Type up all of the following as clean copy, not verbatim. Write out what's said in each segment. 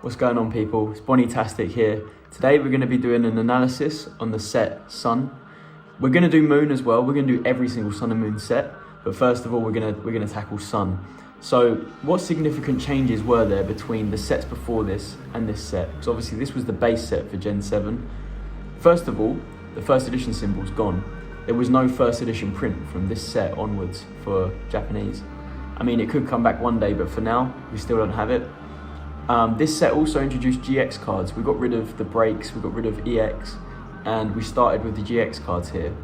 What's going on, people? It's Bonnie-tastic here. Today we're going to be doing an analysis on the set Sun. We're going to do Moon as well. We're going to do every single Sun and Moon set, but first of all we're going to tackle Sun. So what significant changes were there between the sets before this and this set? Because obviously this was the base set for Gen 7. First of all, the first edition symbol's gone. There was no first edition print from this set onwards for Japanese. I mean, it could come back one day, but for now we still don't have it. This set also introduced GX cards. We got rid of the breaks, we got rid of EX, and we started with the GX cards here.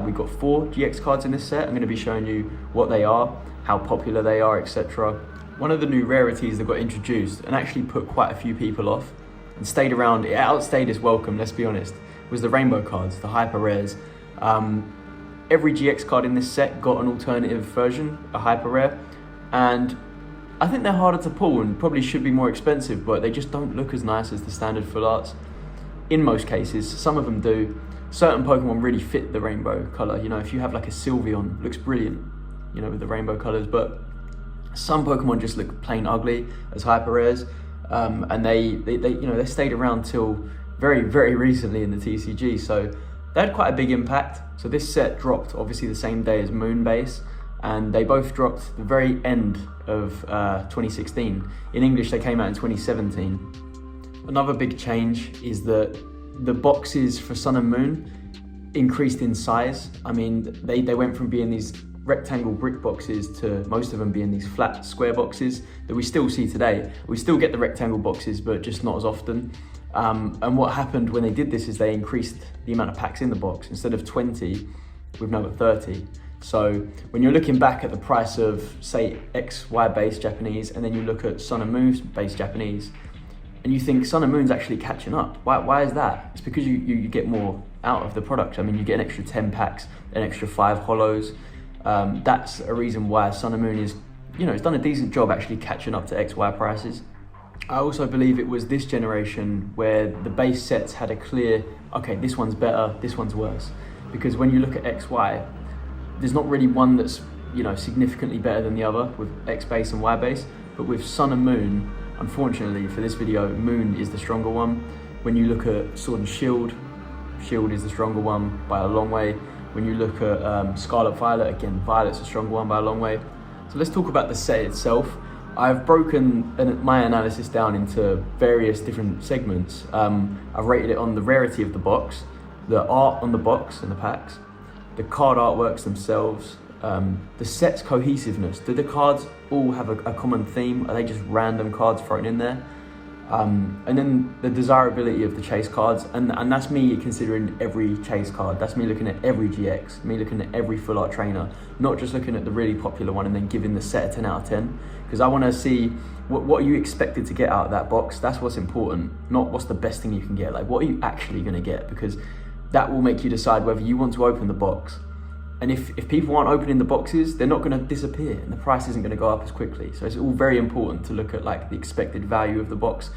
We got 4 GX cards in this set. I'm going to be showing you what they are, how popular they are, etc. One of the new rarities that got introduced and actually put quite a few people off and stayed around, it outstayed its welcome, let's be honest, was the rainbow cards, the hyper rares. Every GX card in this set got an alternative version, a hyper rare, and I think they're harder to pull and probably should be more expensive, but they just don't look as nice as the standard full arts. In most cases, some of them do. Certain Pokemon really fit the rainbow colour. You know, if you have like a Sylveon, looks brilliant, you know, with the rainbow colours, but some Pokemon just look plain ugly as hyper rares, and they stayed around till very, very recently in the TCG, so they had quite a big impact. So this set dropped obviously the same day as Moon base, and they both dropped the very end of 2016. In English, they came out in 2017. Another big change is that the boxes for Sun and Moon increased in size. I mean, they went from being these rectangle brick boxes to most of them being these flat square boxes that we still see today. We still get the rectangle boxes, but just not as often. And what happened when they did this is they increased the amount of packs in the box. Instead of 20, we've now got 30. So when you're looking back at the price of, say, XY based Japanese, and then you look at Sun and Moon based Japanese, and you think Sun and Moon's actually catching up. Why is that? It's because you get more out of the product. I mean, you get an extra 10 packs, an extra 5 holos. That's a reason why Sun and Moon is, you know, it's done a decent job actually catching up to XY prices. I also believe it was this generation where the base sets had a clear, okay, this one's better, this one's worse. Because when you look at XY, there's not really one that's, you know, significantly better than the other with X base and Y base, but with Sun and Moon, unfortunately for this video, Moon is the stronger one. When you look at Sword and Shield, Shield is the stronger one by a long way. When you look at Scarlet Violet, again, Violet's the stronger one by a long way. So let's talk about the set itself. I've broken my analysis down into various different segments. I've rated it on the rarity of the box, the art on the box and the packs, the card artworks themselves, the set's cohesiveness. Do the cards all have a common theme? Are they just random cards thrown in there? And then the desirability of the chase cards, and that's me considering every chase card. That's me looking at every GX, me looking at every full art trainer, not just looking at the really popular one and then giving the set a 10 out of 10. Because I want to see what are you expected to get out of that box. That's what's important, not what's the best thing you can get. Like, what are you actually going to get? Because that will make you decide whether you want to open the box. And if people aren't opening the boxes, they're not going to disappear and the price isn't going to go up as quickly. So it's all very important to look at like the expected value of the box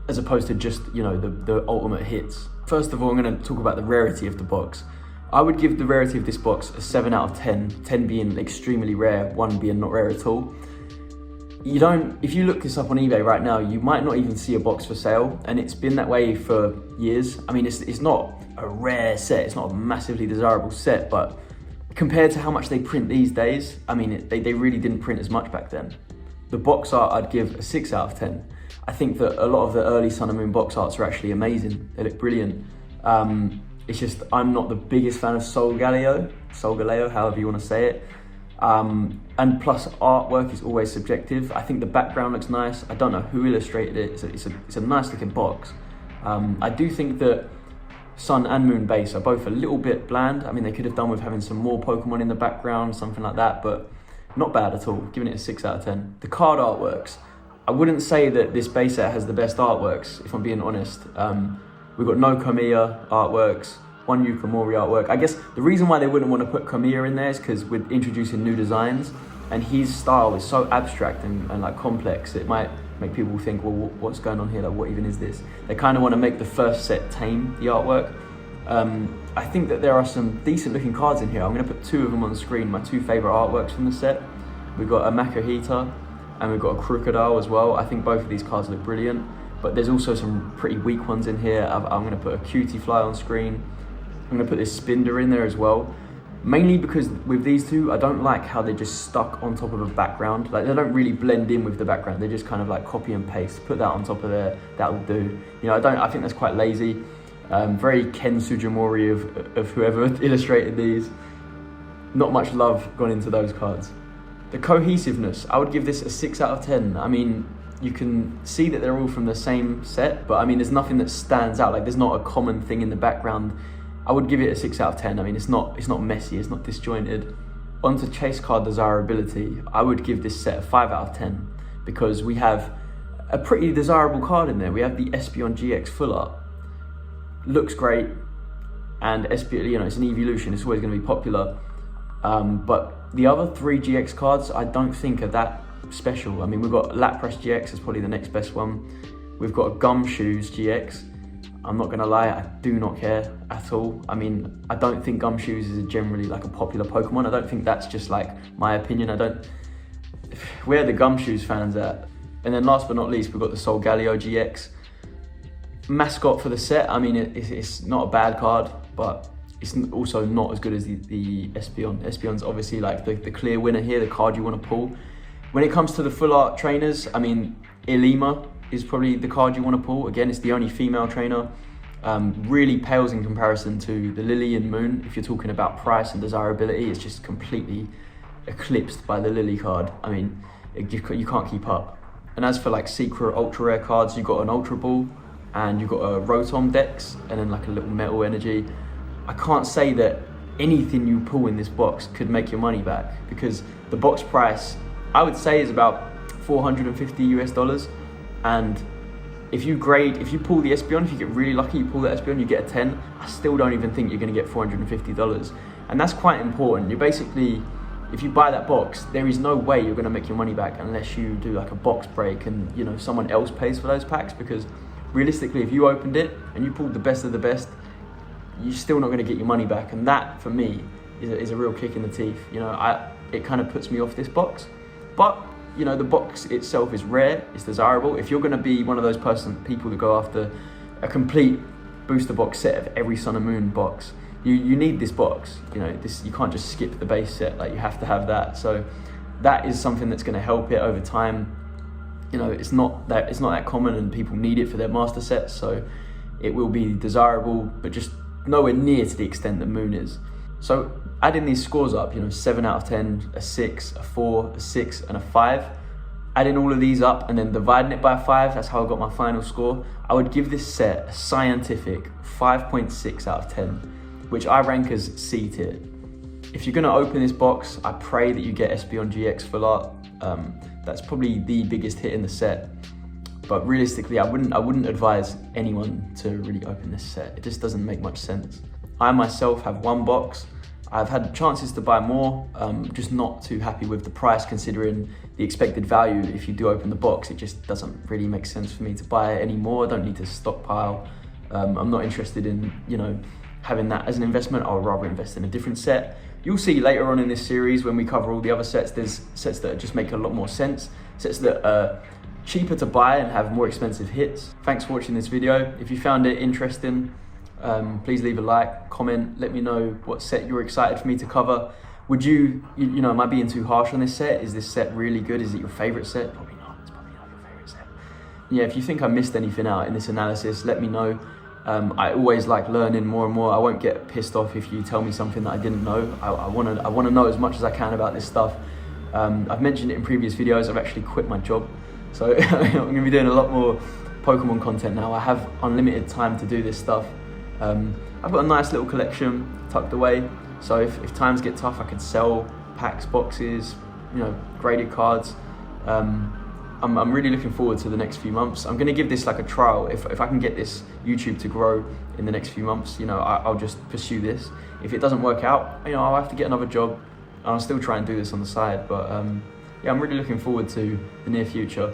as opposed to just, you know, the ultimate hits. First of all, I'm going to talk about the rarity of the box. I would give the rarity of this box a 7 out of 10, 10 being extremely rare, 1 being not rare at all. If you look this up on eBay right now, you might not even see a box for sale, and it's been that way for years. I mean, it's not a rare set, it's not a massively desirable set, but compared to how much they print these days, I mean, they really didn't print as much back then. The box art, I'd give a 6 out of 10. I think that a lot of the early Sun and Moon box arts are actually amazing. They look brilliant. It's just, I'm not the biggest fan of Sol Galeo, however you want to say it. And plus, artwork is always subjective. I think the background looks nice. I don't know who illustrated it. It's a nice looking box. I do think that Sun and Moon base are both a little bit bland. I mean, they could have done with having some more Pokemon in the background, something like that, but not bad at all. Giving it a 6 out of 10. The card artworks. I wouldn't say that this base set has the best artworks, if I'm being honest. We've got no Kamiya artworks, 1 Yukimori artwork. I guess the reason why they wouldn't want to put Kamiya in there is because we're introducing new designs, and his style is so abstract and like complex, it might make people think, well, what's going on here? Like, what even is this? They kind of want to make the first set tame the artwork. I think that there are some decent looking cards in here. I'm going to put 2 of them on the screen, my 2 favorite artworks from the set. We've got a Makuhita and we've got a crocodile as well. I think both of these cards look brilliant, but there's also some pretty weak ones in here. I'm gonna put a cutie fly on screen. I'm gonna put this Spinder in there as well. Mainly because with these two, I don't like how they're just stuck on top of a background. Like, they don't really blend in with the background. They're just kind of like copy and paste. Put that on top of there, that'll do. You know, I think that's quite lazy. Very Ken Sujimori of whoever illustrated these. Not much love gone into those cards. The cohesiveness, I would give this a 6 out of 10. I mean, you can see that they're all from the same set, but I mean, there's nothing that stands out. Like, there's not a common thing in the background. I would give it a 6 out of 10. I mean, it's not messy, it's not disjointed. On to chase card desirability, I would give this set a 5 out of 10 because we have a pretty desirable card in there. We have the Espeon GX Full Art. Looks great, and Espeon, you know, it's an eeveelution, it's always going to be popular. But the other 3 GX cards, I don't think are that special. I mean, we've got Lapras GX, is probably the next best one. We've got Gumshoes GX. I'm not gonna lie, I do not care at all. I mean, I don't think Gumshoes is generally like a popular Pokemon. I don't think that's just like my opinion. Where are the Gumshoes fans at? And then last but not least, we've got the Solgaleo GX. Mascot for the set, I mean, it's not a bad card, but it's also not as good as the Espeon. Espeon's obviously like the clear winner here, the card you wanna pull. When it comes to the full art trainers, I mean, Ilima is probably the card you want to pull. Again, it's the only female trainer. Really pales in comparison to the Lily and Moon. If you're talking about price and desirability, it's just completely eclipsed by the Lily card. I mean, you can't keep up. And as for like secret ultra rare cards, you've got an Ultra Ball and you've got a Rotom Dex and then like a little Metal Energy. I can't say that anything you pull in this box could make your money back because the box price, I would say, is about $450 US. And if you pull the Espeon, if you get really lucky, you pull the Espeon, you get a 10, I still don't even think you're gonna get $450. And that's quite important. You're basically, if you buy that box, there is no way you're gonna make your money back unless you do like a box break and, you know, someone else pays for those packs, because realistically, if you opened it and you pulled the best of the best, you're still not gonna get your money back. And that, for me, is a real kick in the teeth. You know, it kind of puts me off this box. But you know, the box itself is rare, it's desirable. If you're gonna be one of those people that go after a complete booster box set of every Sun and Moon box, you need this box. You know, you can't just skip the base set, like you have to have that. So that is something that's gonna help it over time. You know, it's not that common and people need it for their master sets, so it will be desirable, but just nowhere near to the extent that Moon is. So adding these scores up, you know, 7 out of 10, a 6, a 4, a 6, and a 5, adding all of these up and then dividing it by 5, that's how I got my final score. I would give this set a scientific 5.6 out of 10, which I rank as C tier. If you're gonna open this box, I pray that you get Espeon GX Full Art. That's probably the biggest hit in the set. But realistically, I wouldn't advise anyone to really open this set. It just doesn't make much sense. I myself have 1 box. I've had chances to buy more, just not too happy with the price considering the expected value. If you do open the box, it just doesn't really make sense for me to buy any more. I don't need to stockpile. I'm not interested in, you know, having that as an investment. I would rather invest in a different set. You'll see later on in this series when we cover all the other sets, there's sets that just make a lot more sense, sets that are cheaper to buy and have more expensive hits. Thanks for watching this video. If you found it interesting, please leave a like, comment, let me know what set you're excited for me to cover. Would you know, am I being too harsh on this set? Is this set really good? Is it your favorite set? Probably not, it's probably not your favorite set. Yeah, if you think I missed anything out in this analysis, let me know. I always like learning more and more. I won't get pissed off if you tell me something that I didn't know. I wanna know as much as I can about this stuff. I've mentioned it in previous videos, I've actually quit my job. So I'm gonna be doing a lot more Pokemon content now. I have unlimited time to do this stuff. I've got a nice little collection tucked away, so if times get tough, I can sell packs, boxes, you know, graded cards. I'm really looking forward to the next few months. I'm gonna give this like a trial. If I can get this YouTube to grow in the next few months, you know, I'll just pursue this. If it doesn't work out, you know, I'll have to get another job, and I'll still try and do this on the side. But yeah, I'm really looking forward to the near future.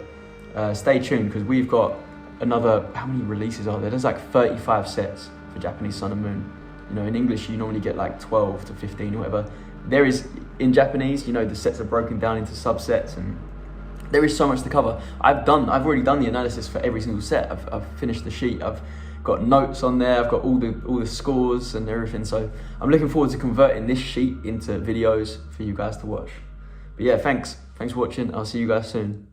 Stay tuned, because we've got another, how many releases are there? There's like 35 sets for Japanese Sun and Moon. You know, in English you normally get like 12 to 15 or whatever. There is, in Japanese, you know, the sets are broken down into subsets, and there is so much to cover. I've already done the analysis for every single set. I've finished the sheet. I've got notes on there. I've got all the scores and everything. So I'm looking forward to converting this sheet into videos for you guys to watch. But yeah, thanks for watching. I'll see you guys soon.